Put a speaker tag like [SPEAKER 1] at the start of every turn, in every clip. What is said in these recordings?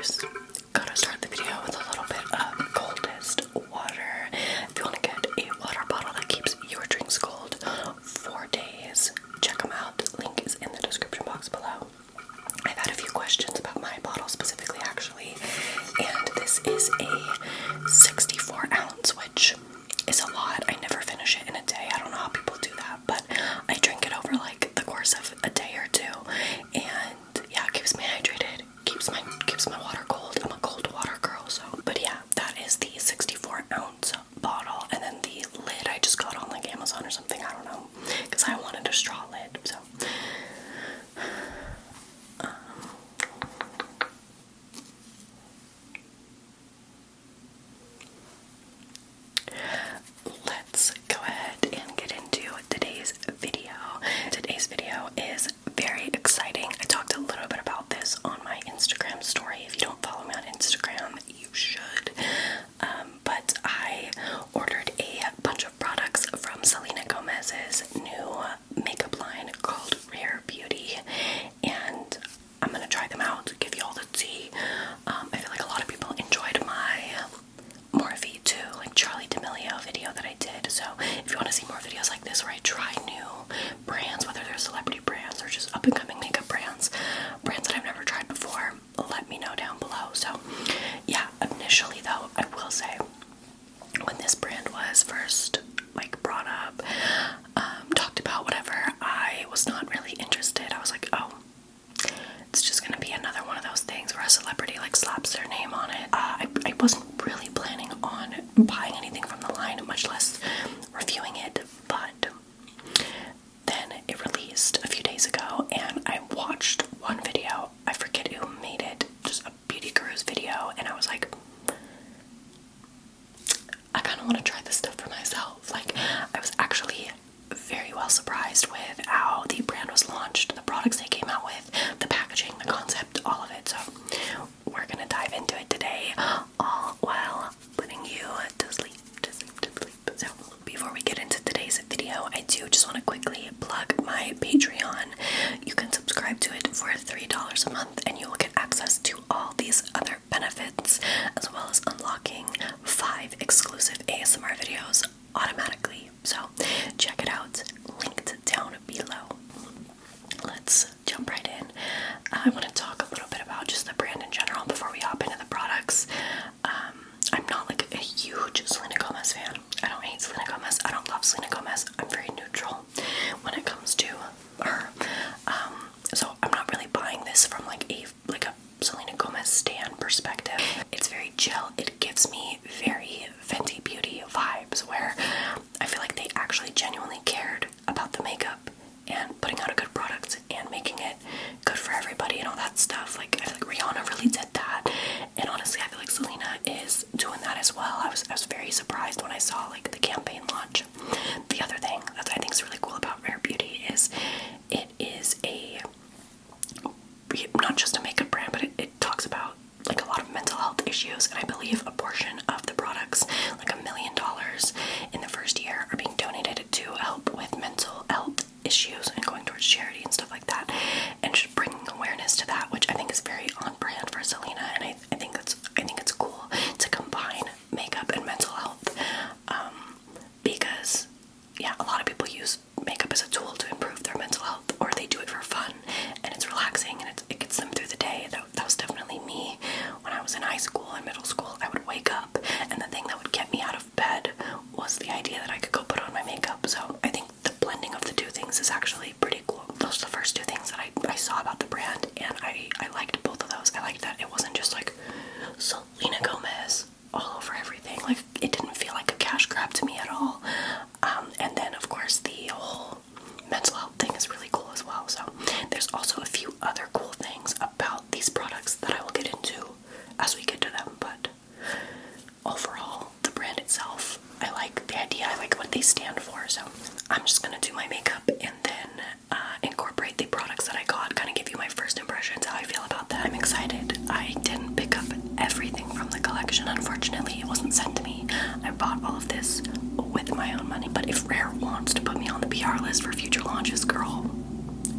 [SPEAKER 1] just gotta start the video with a little bit of coldest water. If you want to get a water bottle that keeps your drinks cold 4 days, check them out. Link is in the description box below. I've had a few questions about my bottle specifically, actually, and this is a 64 ounce, which is a lot. I never finish it in a day. I don't know how people do that, but I drink it over like the course of a day or two, and yeah, it keeps me hydrated, keeps my water cold. I'm a cold water girl, so. But yeah, that is the 64 ounce bottle, and then the lid I just got on like Amazon or something. I don't know, because I wanted a straw lid, so. Let's go ahead and get into today's video. Today's video is very exciting. I talked a little bit about this on my Instagram story. If you don't follow me on Instagram, you should. But I ordered a bunch of products from Selena Gomez's new makeup line called Rare Beauty, and I'm gonna try them out, give you all the tea. I feel like a lot of people enjoyed my more V2, like Charlie D'Amelio video that I did. So if you want to see more videos like this where I try new brands, whether they're celebrity brands or just up-and-coming makeup brands that I've never tried before, let me know down below. So yeah, initially though, I will say, when this brand was first like brought up, talked about, whatever, I was not really interested. I was like, oh, it's just gonna be another one of those things where a celebrity like slaps their name on it. I wasn't really planning on buying anything from the line, much less reviewing it, but then it released a few days ago, and I watched one video. I forget who made it, just a beauty guru's video, and I was like, I kind of want to try this stuff for myself. Like, I was actually very well surprised with how the brand was launched, the products they came out with, the packaging, the concept, all of it. So we're gonna dive into it today, all while putting you to sleep. So before we get into today's video, I do just want to quickly plug my Patreon. You can subscribe to it for $3 a month, and you will get access to all these other benefits, as well as unlocking 5 exclusive ASMR videos automatically. So check it out, linked down below. Let's jump right in. I want to talk a little bit about just the brand in general before we hop into the products. I'm not like a huge Selena Gomez fan. I don't hate Selena Gomez. I don't love Selena Gomez. I'm very neutral when it comes to her. So I'm not really buying this from like a Selena Gomez stan perspective. It's very chill. It gives me very Fenty Beauty vibes, where I feel like they actually genuinely cared about the makeup and putting out a good product and making it good for everybody and all that stuff. Like, I feel like Rihanna really did that, and honestly I feel like Selena is doing that as well. I was very surprised when I saw like the campaign launch. The other thing that I think is really cool about Rare Beauty is it is not just a makeup brand, but it talks about like a lot of mental health issues, and I believe a portion of the products, like $1 million in the first year, are being donated to help with mental health issues and going towards charity and stuff like that, and just bringing awareness to that, which I think is very on brand for Selena. And I think it's cool to combine makeup and mental health, because yeah, a lot of people use makeup as a tool to improve their mental health, or they do it for fun and it's relaxing and it gets them through the day. That was definitely me when I was in high school and middle school. I would wake up, and the thing that would get me out of bed was the idea that I could go put on my makeup. So I think the blending of the two things is actually pretty cool. Those are the first two things that I saw about the brand, and I liked both of those. I liked that it wasn't just like Selena Gomez all over everything. Like, it didn't feel like a cash grab to me at all. And then of course the whole mental health thing is really cool as well. So there's also a few other cool things about these products that I will get into as we get to them, but overall the brand itself, I like the idea, I like what they stand for. So I'm just gonna do my makeup and then incorporate the products that I got, kind of give you my first impressions, how I feel about that. I'm excited. I didn't pick up everything from the collection, unfortunately. It wasn't sent to me. I bought all of this with my own money, but if Rare wants to put me on the PR list for future launches, girl,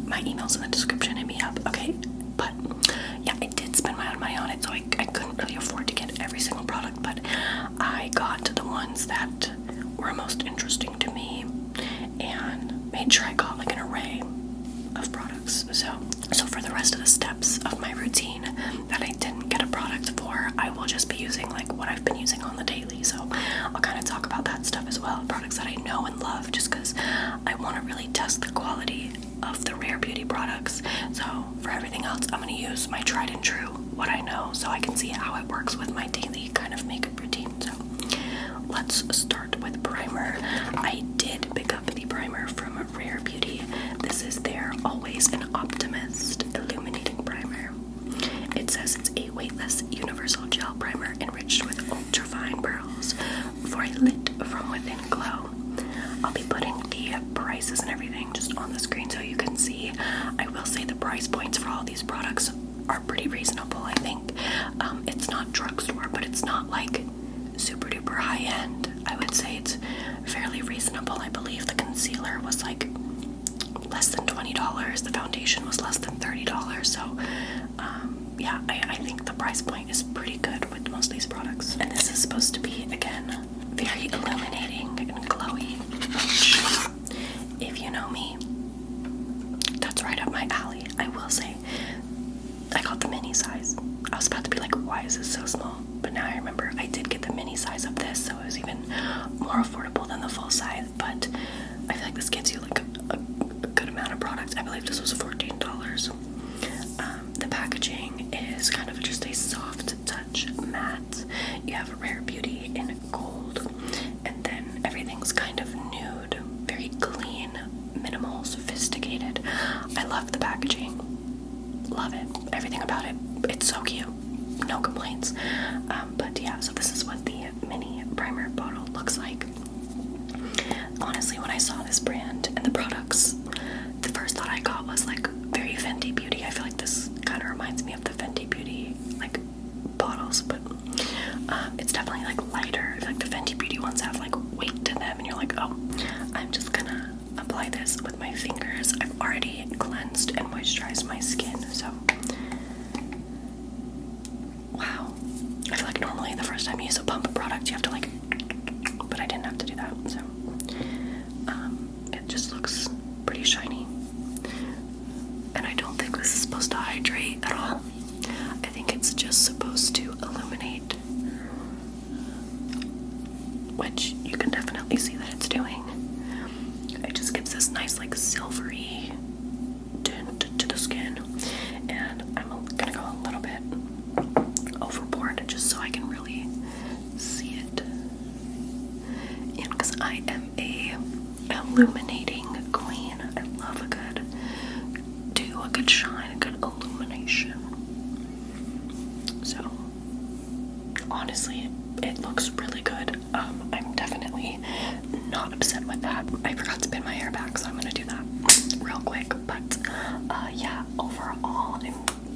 [SPEAKER 1] my email's in the description, hit me up, okay? But yeah, I did spend my own money on it, so I product, but I got the ones that were most interesting to me and made sure I got like an array of products. So for the rest of the steps of my routine that I didn't get a product for, I will just be using like what I've been using on the daily. So I'll kind of talk about that stuff as well, products that I know and love, just because I want to really test the quality of the Rare Beauty products. So for everything else, I'm going to use my tried and true, what I know, so I can see how it works with my daily kind of makeup routine. So let's start with primer. I did pick up the primer from Rare Beauty. This is their Always an Optimist Illuminating Primer. It says it's a weightless universal gel primer enriched with ultrafine pearls for a lit from within glow. I'll be putting the prices and everything just on the screen so you can see. I will say the price points for all these products are pretty reasonable, I think. It's not drugstore, but it's not like super duper high end. I would say it's fairly reasonable. I believe the concealer was like less than $20. The foundation was less than $30. So yeah, I think the price point is pretty good with most of these products. And this is supposed to be, again, very illuminating and glowy, which, if you know me, that's right up my alley. I will say, I got the mini size. I was about to be like, why is this so small? But now I remember I did get the mini size of this, so it was even more affordable than the full size. But I feel like this gives you like a good amount of products. I believe this was $14. The packaging is kind of just a soft touch matte. You have Rare Beauty in gold, and then everything's kind of nude, very clean, minimal, sophisticated. I love the packaging. Love it. Everything about it. It's so cute. No complaints. But yeah, so this is what the mini primer bottle looks like. Honestly, when I saw this brand and the products, the first thought I got was like very Fenty Beauty. I feel like this kind of reminds me of the Fenty Beauty like bottles, but it's definitely like lighter. I feel like the Fenty Beauty ones have like weight to them, and you're like, oh, I'm just gonna apply this with my fingers. I've already cleansed and moisturized my skin, so wow. I feel like normally the first time you use a pump product, you have to like, but I didn't have to do that, so it just looks pretty shiny. And I don't think this is supposed to hydrate at all. I think it's just supposed to illuminate, which you can definitely see that it's doing. It just gives this nice like silvery tint to the skin, and I'm gonna go a little bit overboard just so I can really see it. And because I am a illuminating queen, I love a good shine, a good illumination. So honestly, it looks really good. I'm definitely not upset with that. I forgot to pin my hair back, so I'm gonna do that real quick. But yeah, overall,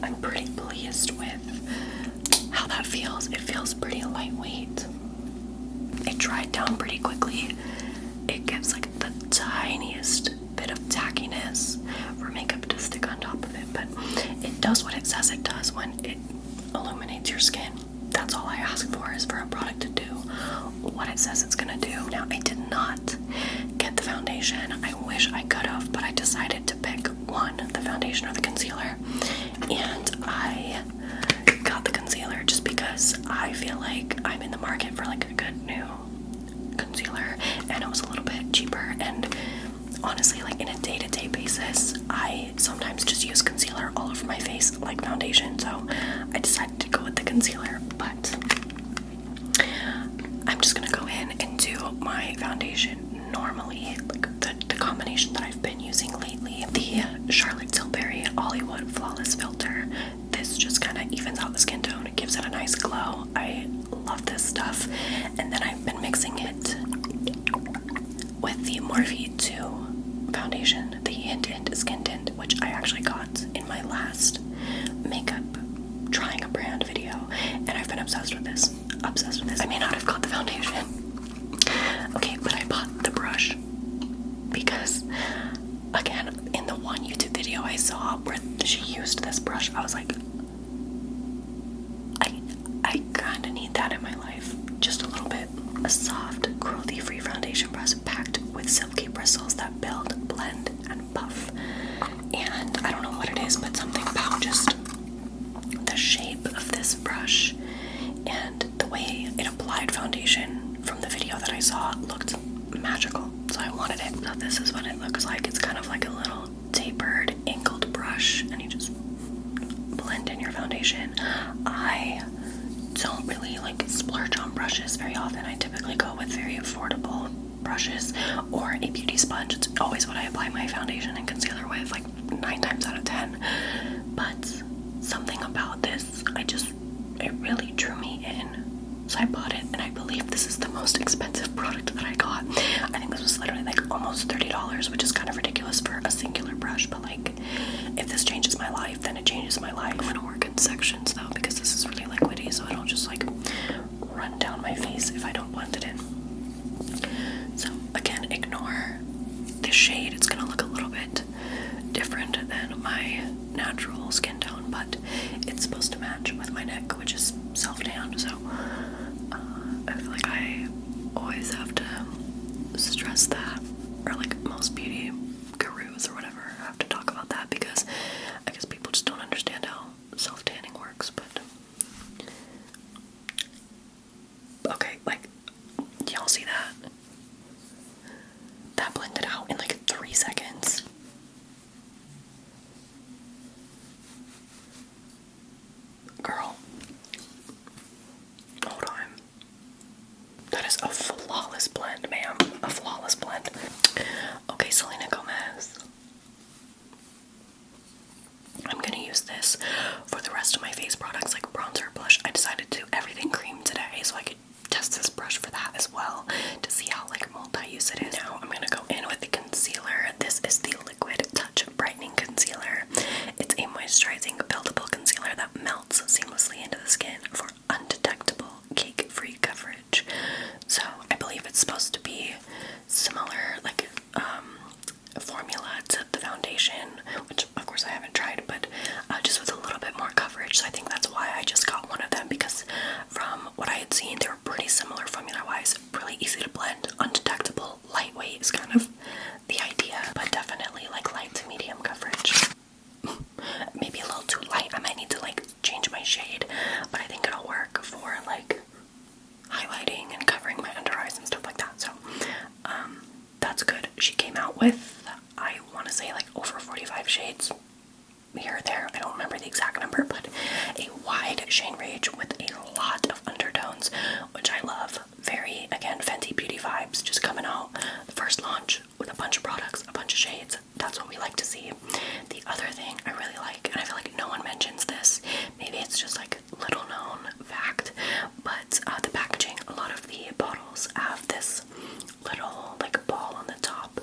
[SPEAKER 1] I'm pretty pleased with how that feels. It feels pretty lightweight. It dried down pretty quickly. It gives like the tiniest bit of tackiness for makeup to stick on top of it, but it does what it says it does when it illuminates your skin. That's all I ask for, is for a product to do what it says it's gonna do. Now, I did not get the foundation. I wish I could have, but I decided to pick one, the foundation or the concealer, and I got the concealer just because I feel like I'm in the market for like a good new concealer, and it was a little bit cheaper. And honestly, like in a day-to-day basis, I sometimes just use concealer all over my face like foundation, so I decided to go with the concealer. But I'm just gonna go in and do my foundation normally, like the combination that I've been using lately, the Charlotte Tilbury Hollywood Flawless Filter. This just kind of evens out the skin tone. It gives it a nice glow. I love this stuff. And then I've been mixing it with the Morphe 2 foundation, the Hint Hint Skin Tint, which I actually got in my last makeup trying a brand video, and I've been obsessed with this. I may not have got the foundation. Okay, but I bought the brush because, again, in the one YouTube video I saw where she used this brush, I was like, I kind kind of need that in my life, just a little bit. A soft, cruelty-free foundation brush packed with silky bristles that build, blend, and puff. And I don't know what it is, but something about just the shape of this brush and the way it applied foundation from the video that I saw looked magical, so I wanted it. So this is what it looks like. It's kind of like a little tapered, angled brush, and you just blend in your foundation. I don't really like splurge on brushes very often. I typically go with very affordable brushes or a beauty sponge. It's always what I apply my foundation and concealer with, like 9 times out of 10. But something about this, it really drew me in. So I bought it, and I believe this is the most expensive product that I got. I think this was literally like almost $30, which is kind of ridiculous for a singular brush, but like, if this changes my life, then it changes my life. I'm gonna work in sections though, because this is really liquidy, so it'll just like run down my face if I don't blend it in. So again, ignore the shade. It's gonna look a little bit different than my natural skin tone, but it's supposed to match with my neck, which is self-tanned, so I feel like I always have to stress that, or like most beauty gurus or whatever have to talk about that, because I guess people just don't understand how self-tanning works. But okay, like, do y'all see that? That blended out in like 3 seconds. Girl, hold on. That is a flawless blend, ma'am. A flawless blend. Okay, Selena Gomez. I'm gonna use this for the rest of my face products, like bronzer, blush. I decided to do everything cream today, so I could test this brush for that as well, to see how like multi-use it is. Now I'm gonna go in with the concealer. This is the Liquid Touch Brightening Concealer. It's a moisturizing, buildable concealer that melts seamlessly into the skin for undetectable, cake-free coverage. So I believe it's supposed to be similar, like formula to the foundation, which of course I haven't tried, but just with a little bit more coverage. So I think that's why I just got one of them, because from what I had seen, they were pretty similar formula-wise. Really easy to blend, undetectable, lightweight is kind of the idea, but definitely like light to medium coverage. Maybe a little too light. I might need to like change my shade, but I think it'll work for like highlighting and covering my under eyes and stuff like that. So that's good. She came out with, I want to say, like over 45 shades here or there. I don't remember the exact number, but a wide shade range with a lot of undertones, which I love. Very, again, Fenty Beauty vibes, just coming out the first launch with a bunch of products, a bunch of shades. That's what we like to see. The other thing I really like, and I feel like no one mentions this, maybe it's just like little known fact, but the packaging, a lot of the bottles have this little like ball on the top.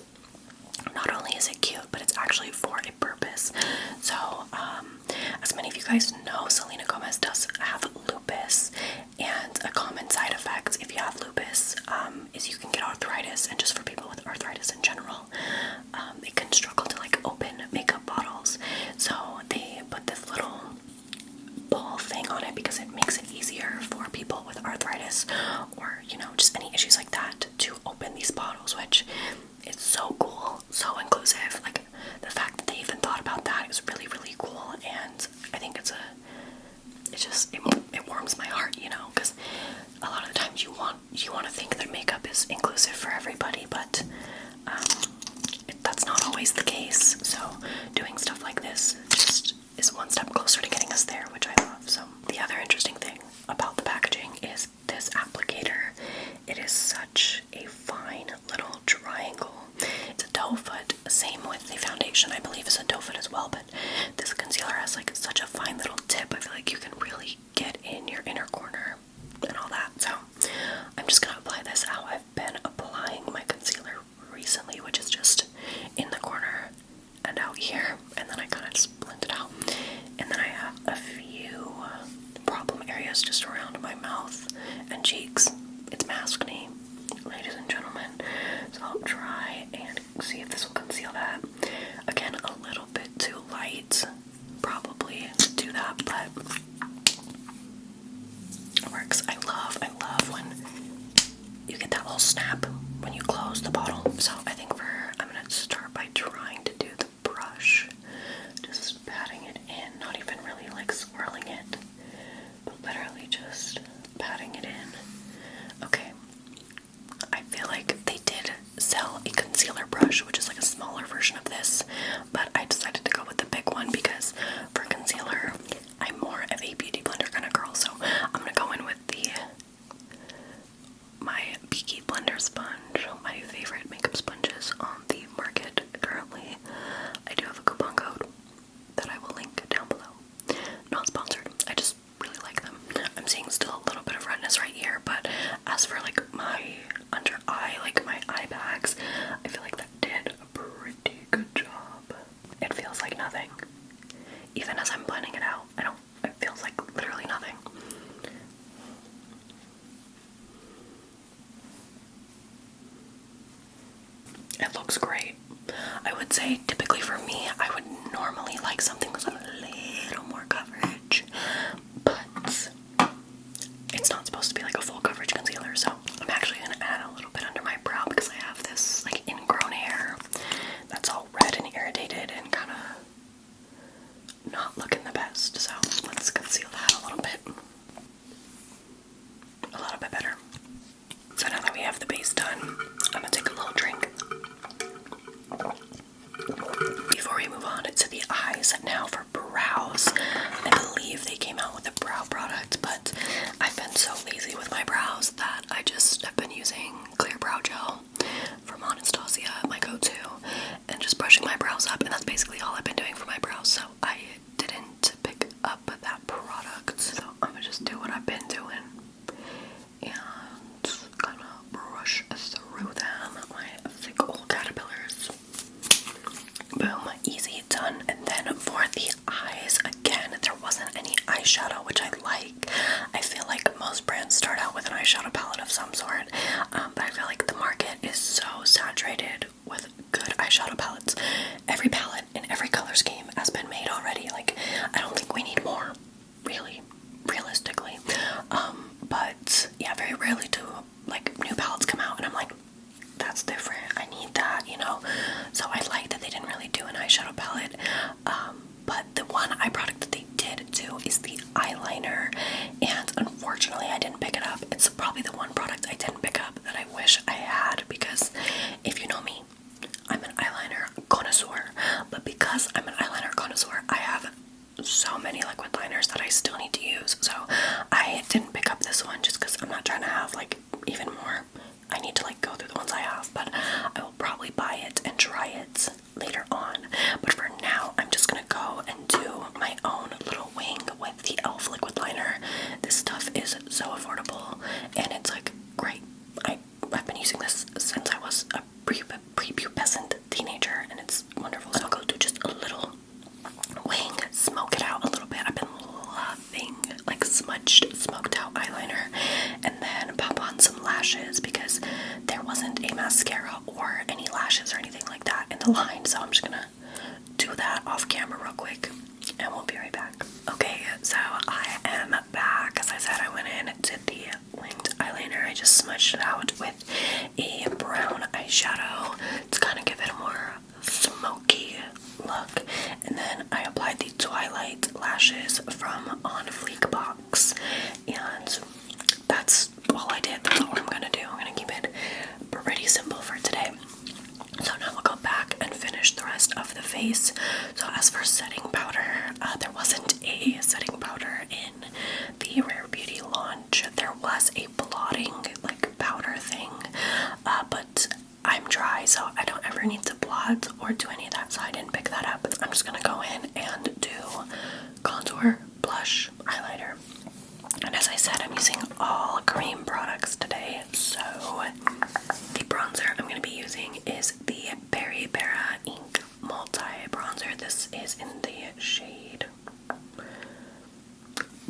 [SPEAKER 1] Not only is it cute, but it's actually for a purpose. So, as many of you guys know, Selena Gomez does have lupus, and a common side effect if you have lupus is you can get arthritis, and just for people with arthritis in general, they can struggle to like open makeup bottles. So they put this little ball thing on it because it makes it easier for people with arthritis, or you know, just any issues like that, to open these bottles, which is so cool, so inclusive. Like, the fact that they even thought about that is really, really cool, and I think it warms my heart, you know, because a lot of the times you want to think that makeup is inclusive for everybody, but that's not always the case. So doing stuff like this just is one step closer to getting us there, which I love. So the other interesting thing about the packaging is this applicator. It is such a fine little triangle. It's a doe foot. Same with the foundation, I believe, is a doe foot as well, but this concealer has like such a fine little tip. I feel like you can really get in your inner corner and all that. So I'm just gonna apply this how I've been applying my concealer recently, which is just in the corner and out here, and then I kind of just blend it out. And then I have a few problem areas just around my mouth and cheeks. It's maskne, ladies and gentlemen. So I'll try and see if this will conceal that. Again, a little bit too light, probably, to do that, but it works. I little snap when you close the bottle. So I think I'm gonna start by trying to do the brush, just patting it in, not even really like swirling it, but literally just patting it in. Okay, I feel like they did sell a concealer brush, which is like a smaller version of this, but I decided to go with the big one because for concealer, I'm more of a beauty blender kind of girl, so I'm gonna go in with my Beaky Blender sponge, my favorite makeup sponges on the market currently. I do have a coupon code that I will link down below. Not sponsored, I just really like them. I'm seeing still a little bit of redness right here, but as for like my under eye, like my eye bags, I feel like that did a pretty good job. It feels like nothing. Even as I'm blending it out, it feels like literally nothing. It looks great. I would say typically for me, I would normally like something with a little more coverage, but it's not supposed to be like a full coverage concealer, so I'm actually going to add a little bit under my brow because I have this like ingrown hair that's all red and irritated and kind of not looking the best, so let's conceal that a little bit better. So now that we have the base done, I'm going to take a little drink before we move on to the eyes. Now for brows, I believe they came out with a brow product, but I've been so lazy with my brows that I just have been using clear brow gel from Anastasia, my go-to, and just brushing my brows up, and that's basically all I've been doing for my brows, so I didn't pick up that product, so I'm gonna just do what I've been doing and kind of brush through them, my thick old caterpillars. Boom, easy, done. And then for the eyes, again, there wasn't any eyeshadow, which I like. I feel like most brands start out with an eyeshadow palette of some sort, but I feel like the market is so saturated with good eyeshadow palettes. Every palette in every color scheme has been made already. Like, I don't think we need more, really, realistically. But yeah, very rarely do like new palettes come out and I'm like, that's different, I need that, you know. So I like that they didn't really do an eyeshadow palette, but the one eye product that they did do is the eyeliner, and unfortunately I didn't pick it up. It's probably the one product I didn't pick up that I wish I had, because if you know me, I'm an eyeliner connoisseur, but because I'm an eyeliner connoisseur, I have so many liquid liners that I still need to use, so I didn't pick up this one just because I'm not trying to have like even more. I need to like go through the ones I have, but I will probably buy it and try it later on. But for now, I'm just gonna go and do my own little wing with the e.l.f. liquid liner. This stuff is so affordable and it's like great. I've been using this since I was a prepubescent teenager and it's wonderful. So I'll go do just a little wing, smoke it out a little bit. I've been loving like smudged, smoked out eyeliner, and then pop on some lashes because there wasn't a mascara or any lashes or anything like that in the line, so I'm just gonna do that off camera real quick and we'll be right back. Okay, so I am back. As I said, I went in, did the winged eyeliner. I just smudged it out with a brown eyeshadow to kind of give it a more smoky look, and then I applied the Twilight lashes from On Fleek Box, and that's all I did. That's all I'm gonna do. I'm gonna keep it pretty simple for today. So now we'll go back and finish the rest of the face. So as for setting powder, there wasn't a setting powder in the Rare Beauty launch. There was a blotting like powder thing, but I'm dry, so I don't ever need to blot or do any of that, so I didn't pick that up. I'm just gonna go in and do contour, blush, highlighter. And as I said, I'm using all cream products today, so the bronzer I'm going to be using is the Berry Bara Ink Multi Bronzer. This is in the shade,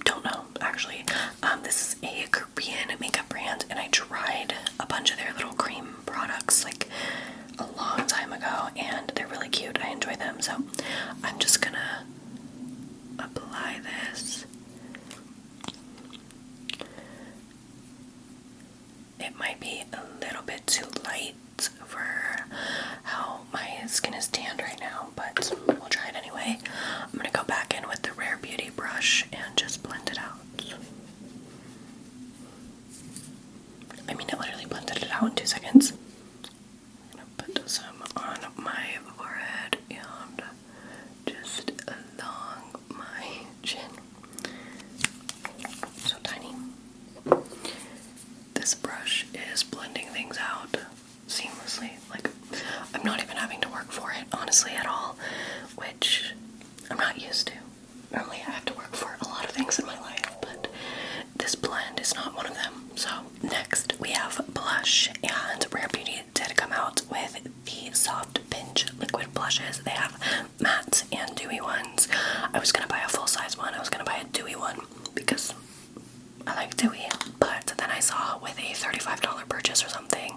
[SPEAKER 1] don't know, actually. This is a Korean makeup brand, and I tried a bunch of their little cream products like a long time ago, and they're really cute. I enjoy them, so I'm just gonna apply this. It it might be a little bit too light for how my skin is tanned right now, but we'll try it anyway. I'm gonna go back in with the Rare Beauty brush and just blend it out. I mean, it literally blended it out in 2 seconds. I'm gonna put some on my forehead and just along my chin. So tiny. This brush is blending things out seamlessly. Like, I'm not even having to work for it, honestly, at all, which I'm not used to. Normally I have to work for a lot of things in my life, but this blend is not one of them. So next we have blush, and Rare Beauty did come out with the Soft Pinch liquid blushes. They have matte and dewy ones. I was gonna buy a full-size one. I was gonna buy a dewy one because I like dewy, but then I saw with a $35 purchase or something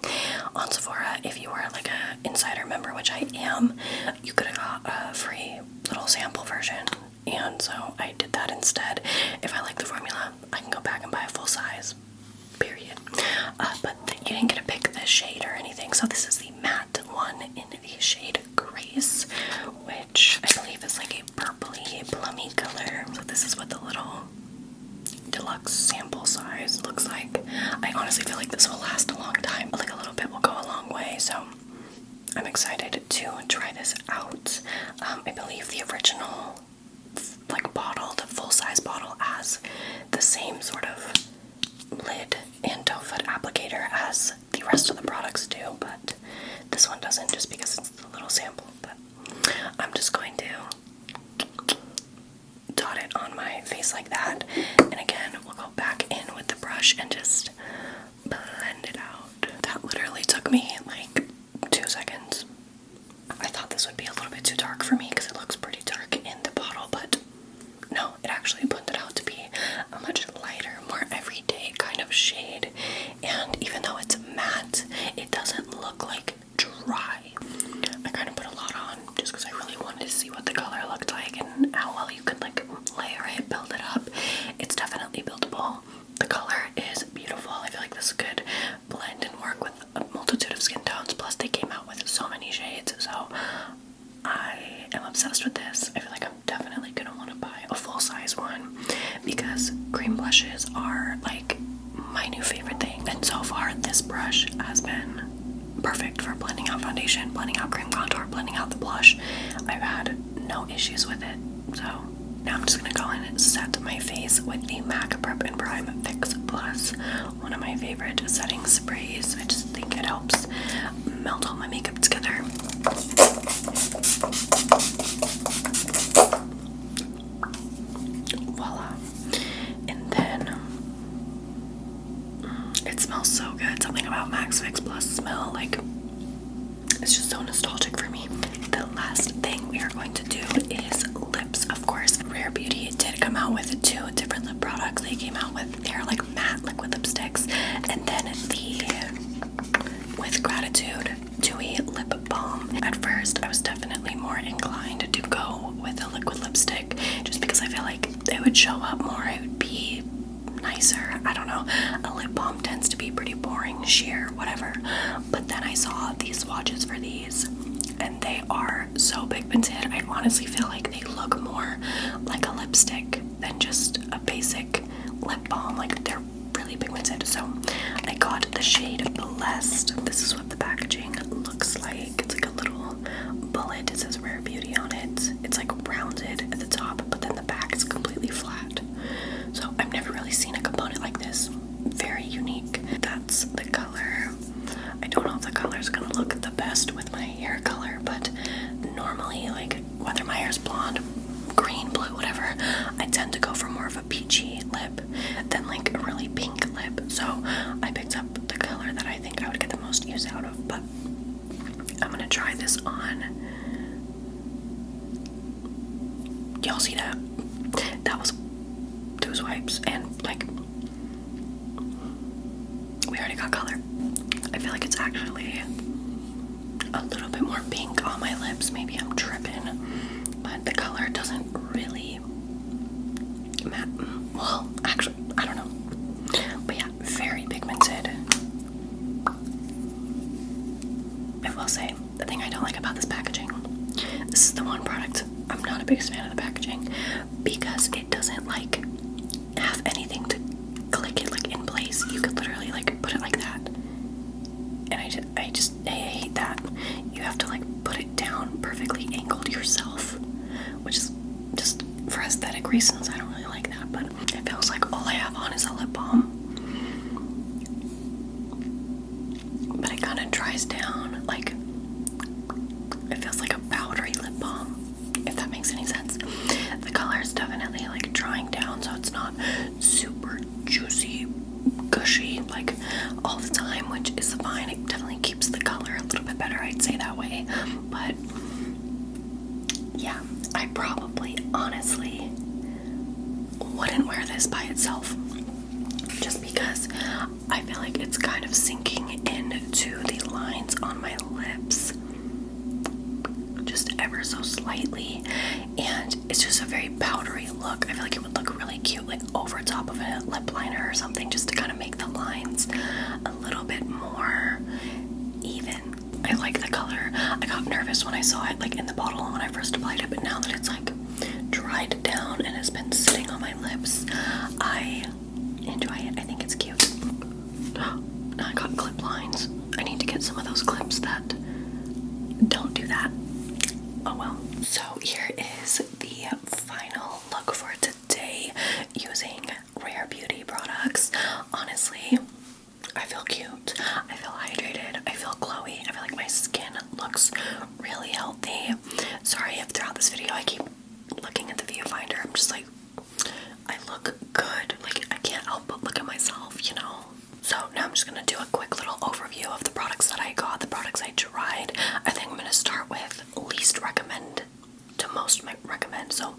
[SPEAKER 1] on Sephora, if you were like a insider member, which I am, you could have got a free little sample version, and so I did that instead. If I like the formula, I can go back and buy a full size, period. But you didn't get to pick the shade or anything, so this is the matte one in the shade Grace, which I believe is like a purpley, plummy color. So this is what the little deluxe sample size looks like. I honestly feel like this will last a long time. Like a little bit will go a long way, so I'm excited to try this out. I believe the original like bottle, the full-size bottle, has the same sort of lid and doe foot applicator as the rest of the products do, but this one doesn't, just because it's a little sample. But I'm just going to dot it on my face like that, and again we'll go back in with the brush and just blend it out. That literally took me like 2 seconds. I thought this would be a little bit too dark for me because it looks pretty dark in the bottle, but no, it actually blended out to be a much lighter, more everyday kind of shade, and even though it's matte, it doesn't look like dry. I kind of put a lot on just because I really wanted to see what the color looked like and how well you could like layer it, build it up. It's definitely buildable. The color is beautiful. I feel like this could blend and work with a multitude of skin tones, plus they came out with so many shades, so I am obsessed with this. I feel like I'm definitely gonna want to buy a full-size one because cream blushes are like my new favorite thing, and so far this brush has been perfect for blending out foundation, blending out cream contour, blending out the blush. I've had no issues with it. So now I'm just gonna go in and set my face with the MAC Prep and Prime Fix Plus, one of my favorite setting sprays. I just think it helps melt all my makeup together. Voila. And then it smells so good. Something about Max Fix Plus smell, like, it's just so nostalgic for me. The last thing we are going to do is lips. Of course, Rare Beauty did come out with 2 different lip products. They came out with their like matte liquid lipsticks, and then the With Gratitude dewy lip balm. At first, I was definitely more inclined to go with a liquid lipstick, just because I feel like it would show up more. It would be nicer. I don't know. A lip balm tends to be pretty boring, sheer, whatever. But then I saw these swatches for these, and they are so pigmented. I honestly feel like they look more like a lipstick than just a basic lip balm. Like, they're really pigmented. So I got the shade Blessed. This is what the packaging looks like. It's like a little bullet. It says Rare Beauty on it. It's like rounded at the top, but then the back is completely flat. So I've never really seen a component like this. Very unique. That's the color. I don't know if the color is gonna look the best with my hair color, but normally, like, whether my hair is blonde, green, blue, whatever, I tend to go for more of a peachy lip than like a really pink lip. So I picked up the color that I think I would get the most use out of, but I'm gonna try this on. Y'all see that? That was 2 swipes, and like, we already got color. I feel like it's actually a little bit more pink on my lips. Maybe I'm tripping, but the color doesn't really matte. Well, actually, I don't know. But yeah, very pigmented. dries down, like, it feels like a powdery lip balm, if that makes any sense. The color is definitely like drying down, so it's not super juicy, gushy like all the time, which is fine. It definitely keeps the color a little bit better, I'd say that way. But yeah, I probably honestly wouldn't wear this by itself, just because I feel like it's kind of sinking into the lines on my lips just ever so slightly, and it's just a very powdery look. I feel like it would look really cute like over top of a lip liner or something, just to kind of make the lines a little bit more even. I like the color. I got nervous when I saw it like in the bottle when I first applied it, but now that it's like dried down and has been sitting on my lips, I enjoy it. I think it's cute. Now I got clip lines. I need to get some of those clips that don't do that. Oh well. So here is the final look for today using Rare Beauty products. Honestly, I feel cute. I feel hydrated. I feel glowy. I feel like my skin looks really healthy. Sorry if throughout this video I keep looking at the viewfinder. I'm just like, I look good. Like, I can't help but look at myself, you know? So now I'm just going to do a quick little overview of the products that I got, the products I tried. I think I'm going to start with least recommend to most recommend. So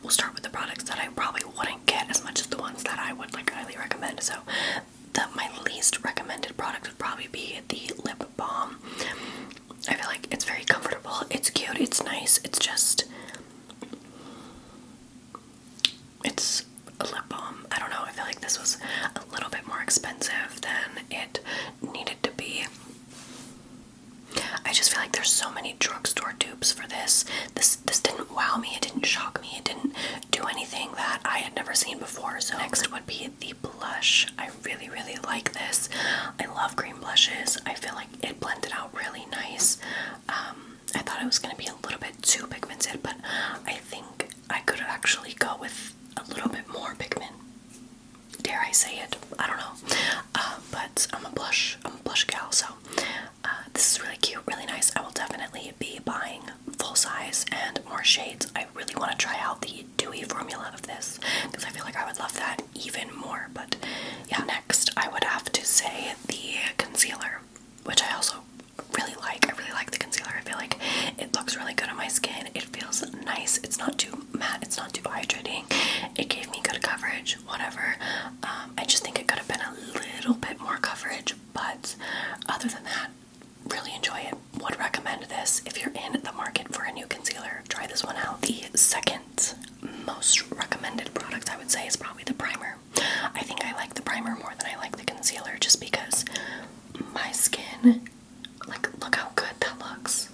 [SPEAKER 1] we'll start with the products that I probably wouldn't get as much as the ones that I would like highly recommend. So my least recommended product would probably be the lip balm. I feel like it's very comfortable, it's cute, it's nice, it's just, it's a lip balm. I don't know, I feel like this was a little bit more expensive than it needed to be. I just feel like there's so many drugstore dupes for this. This didn't wow me, it didn't shock me, it didn't do anything that I had never seen before. So next would be the blush. I really, really like this. I love green blushes. I feel like it blended out really nice. I thought it was going to be a little bit too pigmented, but I think I could actually go with a little bit more pigment. Dare I say it? I don't know. But I'm a blush gal, so this is really cute, really nice. I will definitely be buying full size and more shades. I really want to try out the dewy formula of this because I feel like I would love that even more. But yeah, next I would have to say the concealer, which I also really like. I really like the concealer. I feel like it looks really good on my skin. It feels nice. It's not too matte. It's not too hydrating. It gave me good coverage, whatever. I just think it could have been a little bit more coverage, but other than that, really enjoy it. Would recommend this if you're in the market for a new concealer. Try this one out. The second most recommended product I would say is probably the primer. I think I like the primer more than I like the concealer just because my skin, like, look how good that looks.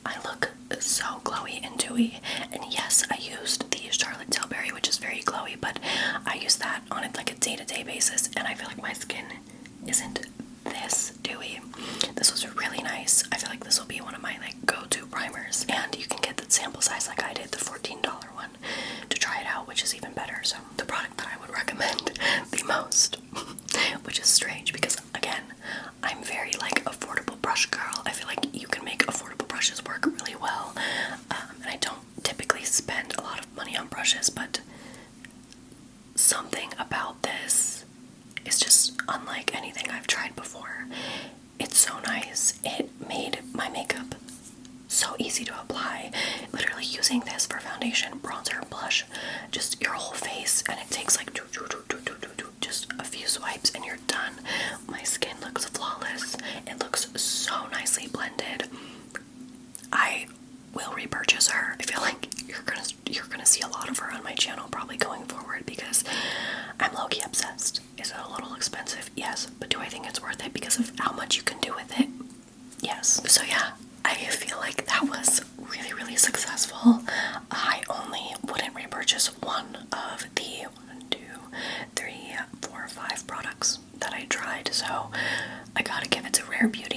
[SPEAKER 1] I look so glowy and dewy, and yes, I used the Charlotte Tilbury, which is very glowy, but I use that on like a day-to-day basis, and I feel like my skin isn't this dewy. This was really nice. I feel like this will be one of my like go-to primers, and you can get the sample size like I did, the $14 one, to try it out, which is even better. So the product that I would recommend the most, which is strange because again, I'm very like affordable brush girl. I feel like you can make affordable brushes work really well, and I don't typically spend a lot of money on brushes, but something about this is just unlike anything I've tried before. It's so nice. It made my makeup so easy to apply. Literally using this for foundation, bronzer, blush, just your whole face, and it takes like just a few swipes and you're done. My skin looks flawless. It looks so nicely blended. I will repurchase her. I feel like you're gonna see a lot of her on my channel probably going forward because I'm low-key obsessed. Is it a little expensive? Yes, but do I think it's worth it because of how much you can do with it? Yes. So yeah, I feel like that was really, really successful. I only wouldn't repurchase one of the 5 products that I tried, so I gotta give it to Rare Beauty.